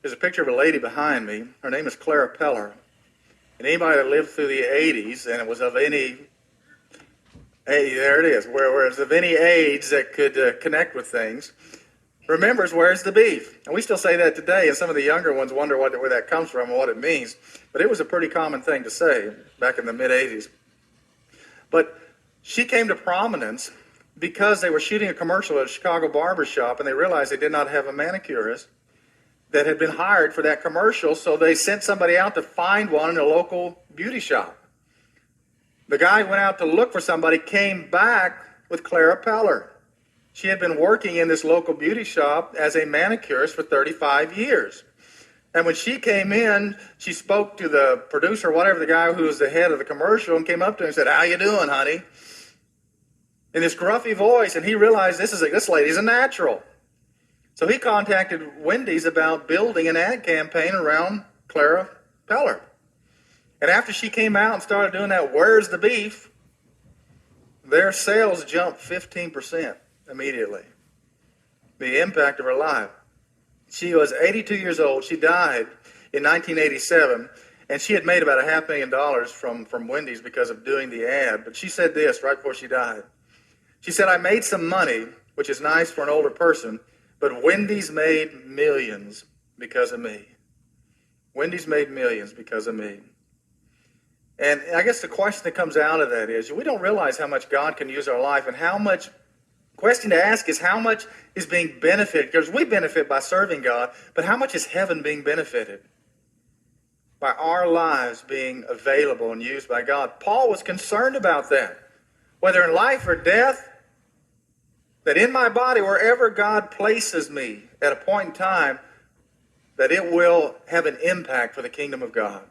There's a picture of a lady behind me. Her name is Clara Peller. And anybody that lived through the 80s and it was of any, hey, there it is, where it's of any age that could connect with things, remembers where's the beef. And we still say that today, and some of the younger ones wonder where that comes from and what it means. But it was a pretty common thing to say back in the mid-'80s. But she came to prominence because they were shooting a commercial at a Chicago barber shop, and they realized they did not have a manicurist that had been hired for that commercial, so they sent somebody out to find one in a local beauty shop. The guy went out to look for somebody, came back with Clara Peller. She had been working in this local beauty shop as a manicurist for 35 years. And when she came in, she spoke to the producer, whatever, the guy who was the head of the commercial, and came up to him and said, "How you doing, honey?" In this gruffy voice, and he realized this lady's a natural. So he contacted Wendy's about building an ad campaign around Clara Peller. And after she came out and started doing that, "Where's the beef?" their sales jumped 15% immediately. The impact of her life. She was 82 years old. She died in 1987, and she had made about $500,000 from Wendy's because of doing the ad. But she said this right before she died. She said, "I made some money, which is nice for an older person, but Wendy's made millions because of me." Wendy's made millions because of me. And I guess the question that comes out of that is, we don't realize how much God can use our life, and how much, question to ask is how much is being benefited, because we benefit by serving God, but how much is heaven being benefited by our lives being available and used by God? Paul was concerned about that, whether in life or death, that in my body, wherever God places me at a point in time, that it will have an impact for the kingdom of God.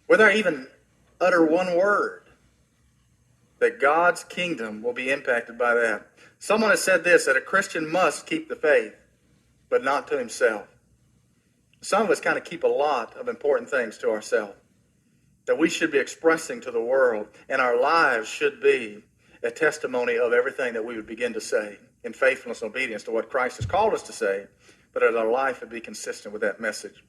Whether I even utter one word, that God's kingdom will be impacted by that. Someone has said this, that a Christian must keep the faith, but not to himself. Some of us kind of keep a lot of important things to ourselves that we should be expressing to the world, and our lives should be a testimony of everything that we would begin to say in faithfulness and obedience to what Christ has called us to say, but that our life would be consistent with that message.